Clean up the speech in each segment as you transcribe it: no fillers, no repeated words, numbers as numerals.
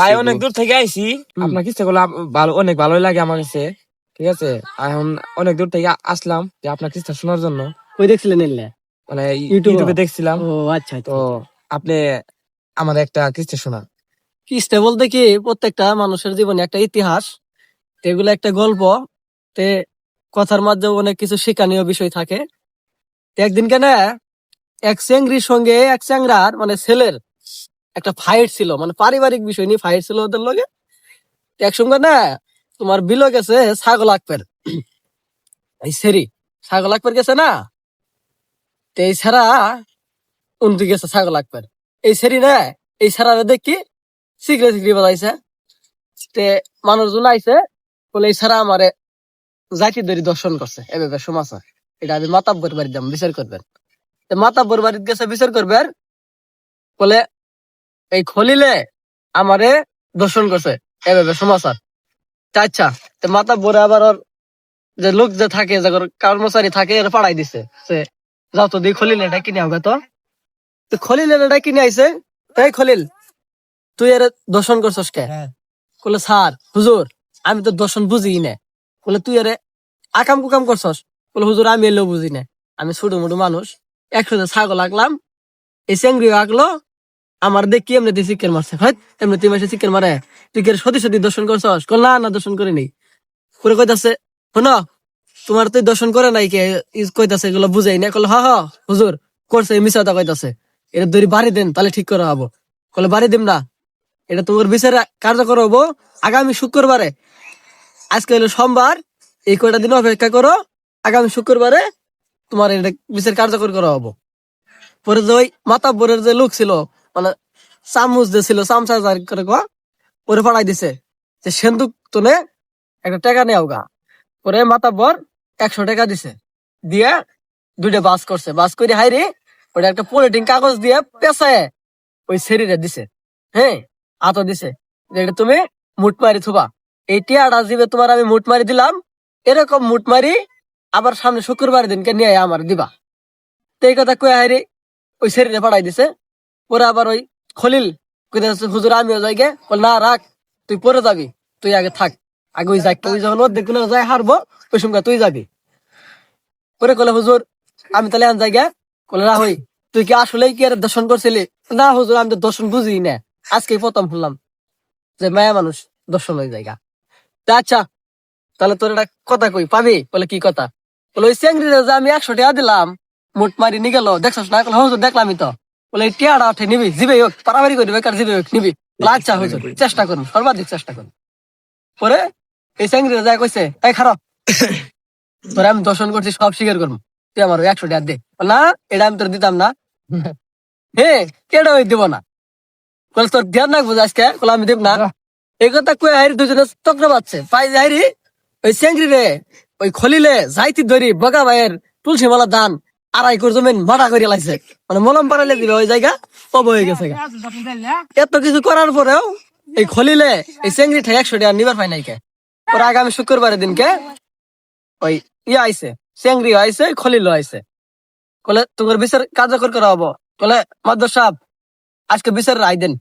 ভাই অনেক দূর থেকে আইছি, আপনার কিস্তা গুলো ভালো, অনেক ভালোই লাগে আমার কাছে। ঠিক আছে, এখন অনেক দূর থেকে আসলাম যে আপনার কিস্তা শোনার জন্য। কই দেখছিলেন এলে? মানে ইউটিউবে দেখছিলাম। ও আচ্ছা তো আচ্ছা। আপনি আমার একটা কিস্তা শোনান। কিস্তা বলতে কি, প্রত্যেকটা মানুষের জীবনে একটা ইতিহাস, এগুলো একটা গল্প। তে কথার মাঝে অনেক কিছু শিক্ষণীয় বিষয় থাকে। একদিন কেন এক চেংড়ির সঙ্গে এক চ্যাংড়ার মানে ছেলের একটা ফাইট ছিল, মানে পারিবারিক বিষয় নিয়ে ফাইট ছিল ওদের লগে। একসঙ্গে না তোমার বিলো গেছে ছাগল আকপের, এই সেরি ছাগল আকপের গেছে না, তো এই ছাড়া উন্তি গেছে ছাগল আকপের। এই সেরি না এই ছাড়া দেখি সিগরে সিগরি বাজাইছে। তে মানুষজন আইছে বলে এই ছাড়া আমারে জাতি ধরি দর্শন করছে, এভাবে সমাচার। এটা আমি মাতাব্বর বাড়ি দাম বিচার করবেন। মাতাব্বর বাড়িতে গেছে বিচার করবেন, বলে এই খলিলে আমারে দর্শন করছে, এভাবে সমাচার। আচ্ছা, তো মাতাব্বরে আবার ওর যে লোক যে থাকে, যে কর্মচারী থাকে, এর পাড়াই দিছে সে যাও তো দিয়ে খলিল এটা কিনে হবে। তো খলিল এটা কিনে আইছে। এই খলিল, তুই এর দর্শন করছস কে? বলে স্যার হুজুর আমি তো দর্শন বুঝি না। বলে তুই এর আকাম কুকাম করছস? বলে হুজুর আমি এলেও বুঝি না, আমি ছোট মোটো মানুষ, একসাথে ছাগল আঁকলাম, এই চেংড়ি আঁকলো, আমার দেখি এমনি চিকেন মারছে। হয় এমনি তুই মাসে চিকেন মারে, তুই কি সতী সতী দর্শন করছস? কল না না দর্শন করিনি। করে কইতাছে শোনো, তোমার তুই দর্শন করে নাই কে? কইতাছে এগুলো বুঝাই না। কল হ হুজুর করছে, মিশাতা কইতাছে, এটা ধরি বাড়ি দেন তাহলে ঠিক করা হবো। কলে বাড়ি দিম না, এটা তোমার বিচারে কার্যকর হবো আগামী শুক্রবারে। আজকে হলো সোমবার, এই কয়টা দিন অপেক্ষা করো, আগামী শুক্রবারে তোমার এটা বিচার কার্যকর করা হবো। পরে যে ওই মাতাব্বরের যে লোক ছিল, মানে চামচ যে ছিল, চামচা করে পরে পাঠাই দিছে যে সেন্দুক তুলে একটা টাকা নেও গা। পরে মাতাব্বর 100 টাকা দিছে, দিয়ে দুইটা বাস করছে। বাস করে হাইরে ওটা একটা পলিথিন কাগজ দিয়ে পেঁচায় ওই শরীরে দিছে। হ্যাঁ, আতো দিছে যে এটা তুমি মুট মারি থুবা, এই টিয়াটা দিবে তোমার, আমি মুট মারি দিলাম, এরকম মুট মারি আবার সামনে শুক্রবার দিনকে নিয়ে আমার দিবা। তো এই কথা কয়ে হাইরে ওই শরীরে পাঠাই দিছে। পরে আবার ওই খলিল কইতেছে হুজুর আমিও যাই গে। বল না রাখ, তুই পরে যাবি, তুই আগে থাক, আগে ওই যাই, ওই যখন অর্ধেক যাই হারবো ওই সময় তুই যাবি। পরে কলে হুজুর আমি তাহলে আন যাই গে। কলে না হই, তুই কি আসলেই কি আর দর্শন করছিলি? না হুজুর আমি তো দর্শন বুঝি না, আজকেই প্রথম শুনলাম যে মায়া মানুষ দর্শন হয়ে জায়গা। আচ্ছা তাহলে তোর একটা কথা কই, পাবি? বলে কি কথা? বলে ওই চেংড়ি যে আমি 100 টাকা দিলাম, মুট মারি নি গেল, দেখছস না? কলে হুজুর দেখলামই তো। বলে এই টিয়াটা উঠে নিবি, জিবে হোক পারাবারি করবি, বেকার জিবে হোক নিবি। বলে আচ্ছা হুজুর চেষ্টা করুন, সর্বাধিক চেষ্টা করুন। পরে এই চেংড়ি যায় কইছে এই খারাপ, তোরা আমি দর্শন করছি সব স্বীকার করবো, তুই আমার 100 টাকা দে। না এটা আমি তোর দিতাম না। হে কেডা ওই দিব না? বলে তোর ধ্যান রাখবো আজকে। বলে আমি দেব না। এই কথা কয়ে হাইরি দুজনে তকরা পাচ্ছে পাই হাইরি ওই চেংড়ি রে ওই খলিলে যাইতি ধরি বগা ভাইয়ের তুলসী মালা দান 2.5 একর জমিন ভাড়া করে লাইছে, মানে মলম পাড়ালে দিবে ওই জায়গা পব হয়ে গেছে। এত কিছু করার পরেও এই খলিলে এই চেংড়ি ঠে 100 টাকা নিবার পাই নাই কে। ওর আগামী শুক্রবারের দিনকে ওই ইয়ে আইছে, চেংড়ি আইছে, খলিল আইছে। বলে তোমার বিচার কার্যকর করা হবো। বলে মাদ্র সাহেব আজকে বিচার রায় দেন,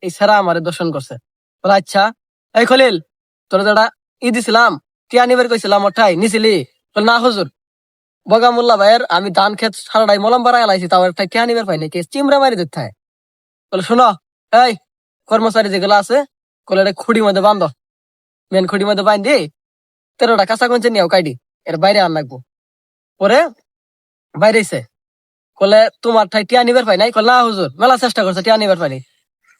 এই সারা আমারে দর্শন করছে। বলে আচ্ছা এই খলিল, তোর যারা ই দিছিলাম টিয়া নিবার কইছিলাম ওঠাই নিছিলি? বলে না হুজুর, বগা মোল্লা ভাইয়ের আমি ধান খেত সারাটাই মলম বাড়াই লাইছি, তাও একটা টিয়া নিবার পাই নাকি, চিমড়া মারি দিতে। বলে শোনো এই কর্মচারী যেগুলো আছে, কলে এটা খুঁড়ির মধ্যে বান্ধ, মেন খুঁড়ির মধ্যে বান্ধি 13টা কাঁচা কঞ্চে নিয়েও কাইডি এর বাইরে আন লাগবো। পরে বাইরেছে কলে তোমার ঠাই টিয়া নিবার পাই নাই? কলে না হুজুর মেলা চেষ্টা করছে টিয়া নিবার পাইনি।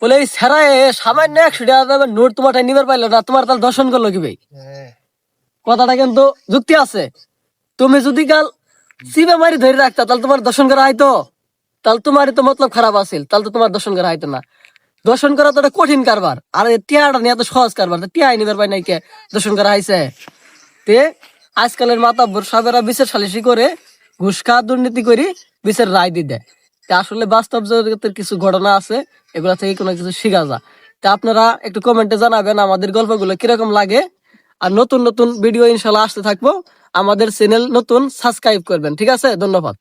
বলে এই সেরাই সামান্য 100 টাকা নোট তোমার ঠাই নিবার পাইলো না, তোমার তাহলে দর্শন করলো কি ভাই? কথাটা কিন্তু যুক্তি আছে। তুমি যদি কাল সিবে মারি ধরে রাখতা তাহলে তোমার দর্শন করা হয়তো? তাহলে তোমারই তো মতলব খারাপ আছিল, তাহলে তো তোমার দর্শন করা হয়তো না। দর্শন করা তো একটা কঠিন কারবার, আর টিয়াটা নিয়ে এত সহজ কারবার, টিয়াই নিবার পাই নাই কে দর্শন করা হয়েছে? তে আজকালের মাতাব্বর সাহেবেরা বিচার সালিসি করে ঘুষ খাওয়া দুর্নীতি করে বিচার রায় দিয়ে দেয়। তা আসলে বাস্তব জগতের কিছু ঘটনা আছে, এগুলা থেকে কোনো কিছু শিখা যায়। তা আপনারা একটু কমেন্টে জানাবেন আমাদের গল্পগুলো কিরকম লাগে। আর নতুন নতুন ভিডিও ইনশাল্লাহ আসতে থাকবো। আমাদের চ্যানেল নতুন, সাবস্ক্রাইব করবেন। ঠিক আছে, ধন্যবাদ।